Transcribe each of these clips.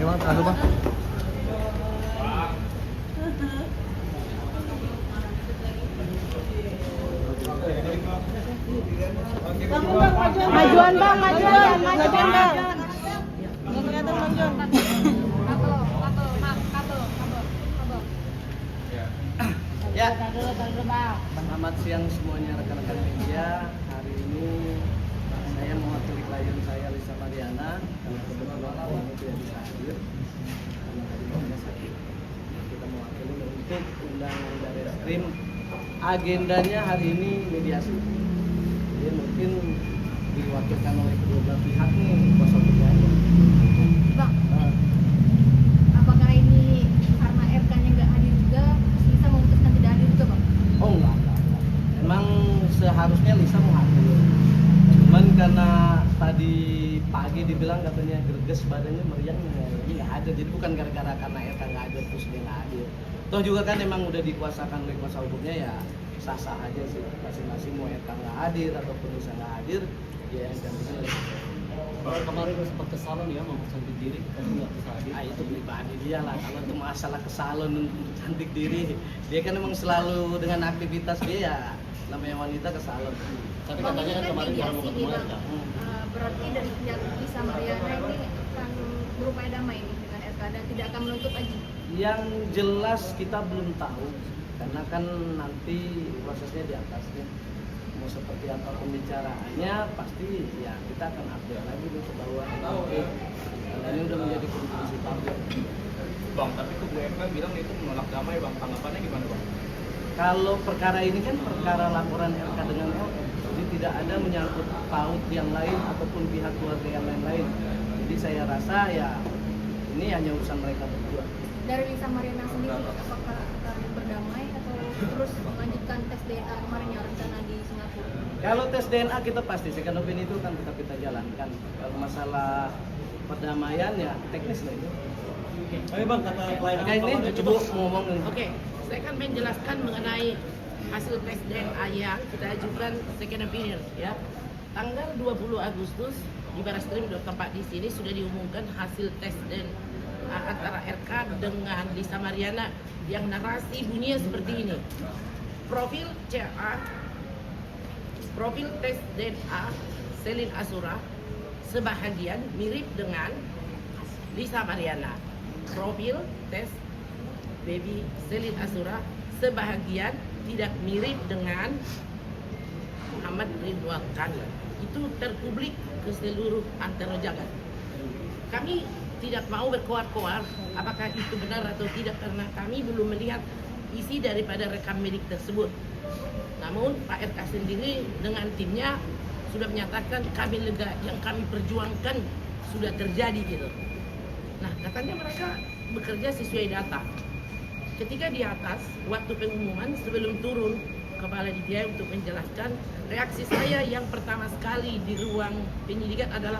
Bang, terima kasih Bang. Majuan bang, majuan bang. Nggak kelihatan majuan. Ya, selamat siang semuanya rekan-rekan media. Hari ini saya mewakili klien saya Lisa Mariana karena kebetulan ini tidak bisa hadir karena tadi sakit. Kita mewakili untuk undangan dari Reskrim. Agendanya hari ini mediasi. Jadi mungkin diwakilkan oleh kedua belah pihak nih kuasa hukumnya. Bang, apakah ini karena RK-nya nggak hadir juga, bisa memutuskan tidak hadir juga, Bang? Oh enggak. Emang seharusnya Lisa mau hadir. Cuman karena tadi pagi dibilang katanya greges badannya meriang, ini nggak hadir. Jadi bukan gara-gara karena RK nggak hadir terus dia nggak hadir. Toh juga kan emang udah dikuasakan oleh kuasa hukumnya, ya sah-sah aja sih. Masing-masing mau RK nggak hadir ataupun Lisa nggak hadir, ya yang gantinya oleh Kemarin sempat ke salon ya mau cantik diri tapi nggak bisa hadir. itu pribadi dia lah. Kalau itu masalah ke salon untuk cantik diri, dia kan emang selalu dengan aktivitas dia, ya namanya wanita ke salon. Tapi Bang, katanya ini kan kemarin kalau mau mediasi ketemu nih, RK. Bang. Berarti dari pihak Lisa Mariana ini akan berupaya damai nih dengan RK dan tidak akan menuntut lagi. Yang jelas kita belum tahu karena kan nanti prosesnya di atasnya mau seperti apa pembicaraannya, pasti ya kita akan update lagi ke bawah nanti. Karena ini udah menjadi kondisi publik. Bang, tapi kubu RK bilang itu menolak damai Bang. Tanggapannya gimana Bang? Kalau perkara ini kan perkara laporan RK dengan LM, jadi tidak ada menyangkut paut yang lain ataupun pihak keluarga yang lain-lain. Jadi saya rasa ya ini hanya urusan mereka berdua. Dari Lisa Mariana sendiri, apakah akan berdamai atau terus melanjutkan tes DNA kemarin yang rencana di Singapura? Kalau tes DNA kita pasti second opinion itu kan tetap kita jalankan. Kalau masalah perdamaian ya teknis lah itu. Tapi Bang, kata klien Oke, ini coba ngomong nih. Oke, saya akan menjelaskan mengenai hasil tes DNA yang kita ajukan second opinion ya. Tanggal 20 Agustus di Barreskrim tempat di sini sudah diumumkan hasil tes DNA antara RK dengan Lisa Mariana yang narasi bunyinya seperti ini. Profil CA, profil tes DNA Selin Asura sebahagian mirip dengan Lisa Mariana. Profil tes baby Selin Asura sebahagian tidak mirip dengan Muhammad Ridwan Kamil. Itu terpublik ke seluruh antero jagat. Kami tidak mau berkoar-koar apakah itu benar atau tidak karena kami belum melihat isi daripada rekam medik tersebut. Namun Pak RK sendiri dengan timnya sudah menyatakan kami lega, yang kami perjuangkan sudah terjadi gitu. Nah, katanya mereka bekerja sesuai data. Ketika di atas, waktu pengumuman sebelum turun Kepala DPI untuk menjelaskan, reaksi saya yang pertama sekali di ruang penyidikan adalah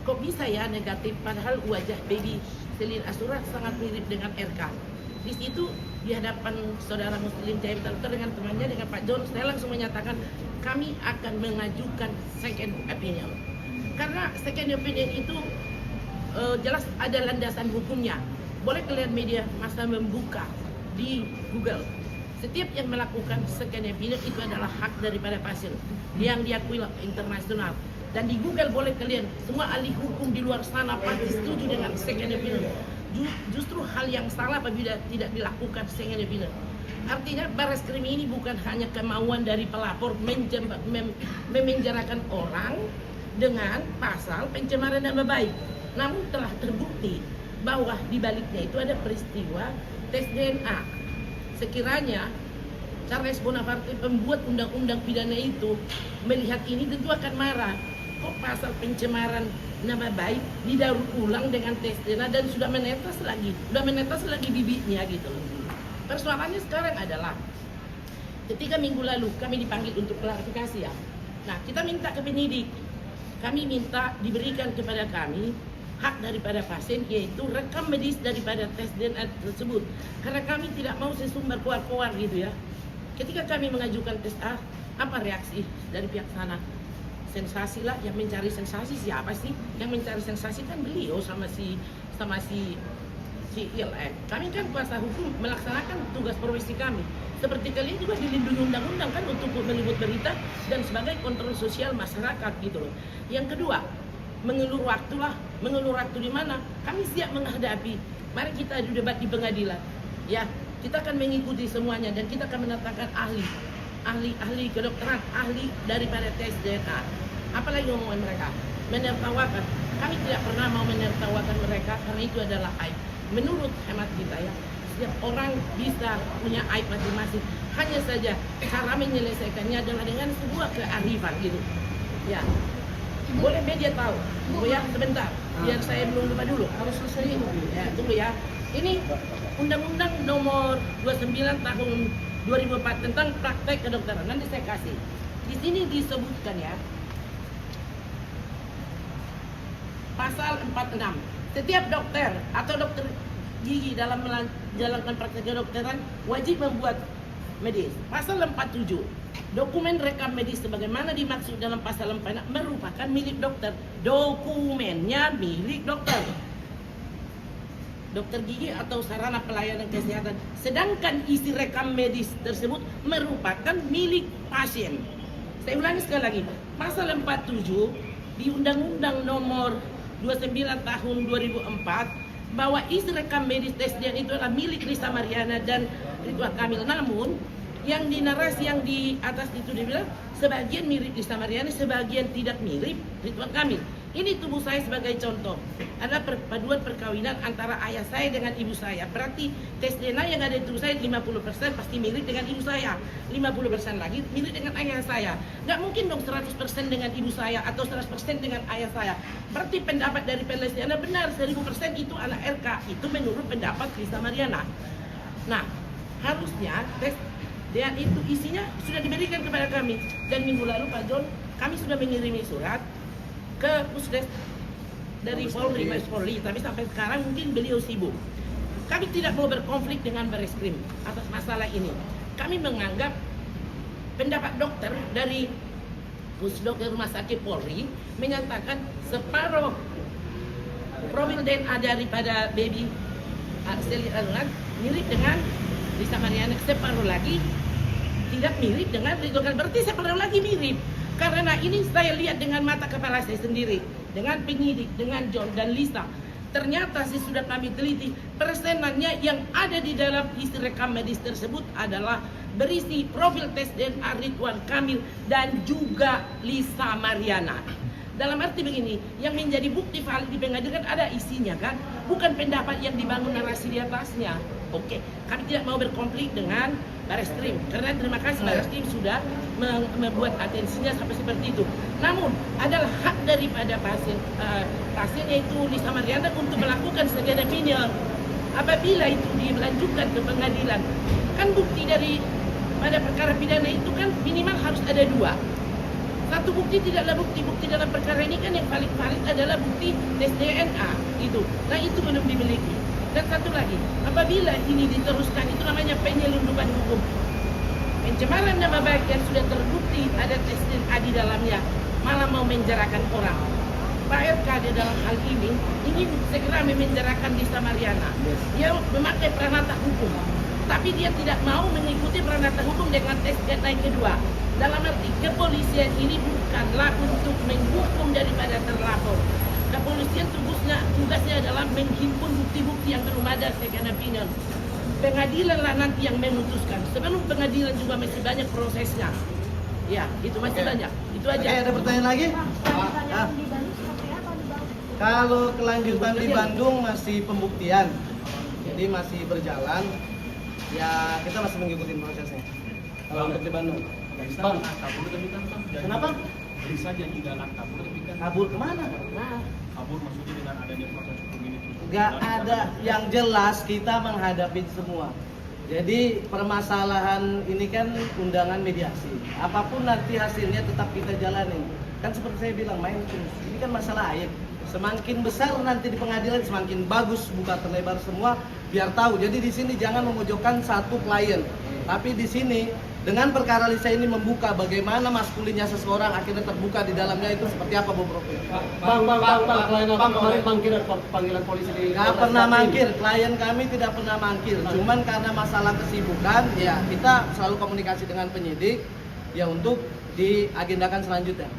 kok bisa ya negatif padahal wajah baby Selin Asura sangat mirip dengan RK. Di situ di hadapan saudara Muslim Jaya Talukar dengan temannya dengan Pak John, saya langsung menyatakan kami akan mengajukan second opinion. Karena second opinion itu jelas ada landasan hukumnya. Boleh kalian media masa membuka di Google. Setiap yang melakukan second opinion itu adalah hak daripada pasien yang diakui internasional. Dan di Google boleh kalian, semua ahli hukum di luar sana pasti setuju dengan second opinion. Justru hal yang salah apabila tidak dilakukan second opinion. Artinya Barreskrim ini bukan hanya kemauan dari pelapor memenjarakan orang dengan pasal pencemaran nama baik. Namun telah terbukti bahwa di baliknya itu ada peristiwa tes DNA. Sekiranya Charles Bonaparte pembuat undang-undang pidana itu melihat ini tentu akan marah. Kok pasal pencemaran nama baik didaur ulang dengan tes DNA dan sudah menetas lagi bibitnya gitu. Persoalannya sekarang adalah ketika minggu lalu kami dipanggil untuk klarifikasi ya. Nah, kita minta ke penyidik, kami minta diberikan kepada kami hak daripada pasien, yaitu rekam medis daripada tes DNA tersebut. Karena kami tidak mau sesumbar keluar-keluar gitu ya. Ketika kami mengajukan tes A, apa reaksi dari pihak sana? sensasi lah, yang mencari sensasi siapa sih? Yang mencari sensasi kan beliau sama si ILN. Kami kan kuasa hukum melaksanakan tugas profesi kami. Seperti kalian juga dilindungi undang-undang kan untuk meliput berita dan sebagai kontrol sosial masyarakat gitu loh. Yang kedua, mengelur waktu lah. Mengelur waktu di mana? Kami siap menghadapi. Mari kita adu debat di pengadilan. Ya, kita akan mengikuti semuanya dan kita akan mendatangkan ahli kedokteran, ahli daripada tes DNA. Apalagi omongan mereka menertawakan. Kami tidak pernah mau menertawakan mereka karena itu adalah aib. Menurut hemat kita ya, setiap orang bisa punya aib masing-masing. Hanya saja cara menyelesaikannya adalah dengan sebuah kearifan gitu. Ya, boleh media tahu. Tunggu ya sebentar, biar saya belum lupa dulu. Harus selesai ini. Ya, tunggu ya. Ini Undang-Undang Nomor 29 Tahun 2004 tentang praktek kedokteran. Nanti saya kasih. Di sini disebutkan ya. Pasal 46. Setiap dokter atau dokter gigi dalam menjalankan praktek kedokteran wajib membuat medis. Pasal 47. Dokumen rekam medis sebagaimana dimaksud dalam pasal 46 merupakan milik dokter. Dokumennya milik dokter. Dokter gigi atau sarana pelayanan kesehatan. Sedangkan isi rekam medis tersebut merupakan milik pasien. Saya ulangi sekali lagi. Pasal 47 di Undang-Undang Nomor 29 Tahun 2004 bahwa isi rekam medis tes DNA itu adalah milik Lisa Mariana dan Ridwan Kamil. Namun yang di narasi yang di atas itu dibilang sebagian mirip Lisa Mariana, sebagian tidak mirip Ridwan Kamil. Ini tubuh saya sebagai contoh. Ada perpaduan perkawinan antara ayah saya dengan ibu saya. Berarti tes DNA yang ada di tubuh saya 50% pasti mirip dengan ibu saya. 50% lagi mirip dengan ayah saya. Nggak mungkin dong 100% dengan ibu saya atau 100% dengan ayah saya. Berarti pendapat dari penelitian benar 1000% itu anak RK. Itu menurut pendapat Lisa Mariana. Nah, harusnya tes DNA itu isinya sudah diberikan kepada kami. Dan minggu lalu Pak John, kami sudah mengirimi surat ke Pusdes dari Polri, Mabes Polri, tapi sampai sekarang mungkin beliau sibuk. Kami tidak mau berkonflik dengan Bareskrim atas masalah ini. Kami menganggap pendapat dokter dari Pusdok Rumah Sakit Polri menyatakan separuh profil DNA daripada baby Arceli Anulan mirip dengan Lisa Mariana, separuh lagi tidak mirip dengan Ridwan. Berarti separuh lagi mirip. Karena ini saya lihat dengan mata kepala saya sendiri, dengan penyidik, dengan John dan Lisa. Ternyata sudah kami teliti, persenannya yang ada di dalam isi rekam medis tersebut adalah berisi profil tes DNA Ridwan Kamil dan juga Lisa Mariana. Dalam arti begini, yang menjadi bukti valid di pengadilan ada isinya kan, bukan pendapat yang dibangun narasi di atasnya. Oke, kami tidak mau berkonflik dengan Bareskrim karena terima kasih Bareskrim sudah membuat atensinya sampai seperti itu. Namun adalah hak daripada pasien yaitu Lisa Mariana untuk melakukan second opinion. Apabila itu dilanjutkan ke pengadilan, kan bukti dari pada perkara pidana itu kan minimal harus ada 2. Satu bukti tidaklah bukti dalam perkara ini kan yang paling valid adalah bukti tes DNA itu. Nah itu belum dimiliki. Dan satu lagi, apabila ini diteruskan itu namanya penyelundupan hukum. Pencemaran nama baik yang sudah terbukti ada tes DNA di dalamnya, malah mau menjarakan orang. Pak RK di dalam hal ini ingin segera memenjarakan Lisa Mariana. Dia memakai peranata hukum, tapi dia tidak mau mengikuti peranata hukum dengan tes DNA kedua. Dalam arti kepolisian ini bukanlah untuk menghukum daripada terlapor. Kepolisian tugasnya adalah menghimpun bukti-bukti yang belum ada second opinion. Pengadilanlah nanti yang memutuskan. Sebelum pengadilan juga masih banyak prosesnya. Ya, itu masih banyak. Itu aja. Oke, ada pertanyaan lagi? Pertanyaan di Bandung seperti apa di Bandung? Kalau kelanjutan di Bandung masih pembuktian, jadi masih berjalan. Ya kita masih mengikuti prosesnya. Kalau untuk di Bandung. Bang, kabur tapi kan Kenapa? bisa jadi jalan kabur tapi kan Kabur kemana? kabur maksudnya dengan adanya proses hukum ini. Gak ada yang jelas, kita menghadapi semua. Jadi permasalahan ini kan undangan mediasi. Apapun nanti hasilnya tetap kita jalanin. Kan seperti saya bilang, main terus. Ini kan masalah aib. Semakin besar nanti di pengadilan semakin bagus, buka terlebar semua biar tahu. Jadi di sini jangan memojokkan satu klien. Tapi di sini Dengan perkara Lisa ini membuka bagaimana maskulinnya seseorang akhirnya terbuka di dalamnya itu seperti apa Bob Rocky? Bang, klien abang kemarin mangkir panggilan polisi di Gak pernah mangkir, klien kami tidak pernah mangkir. Cuman karena masalah kesibukan, ya kita selalu komunikasi dengan penyidik ya untuk diagendakan selanjutnya.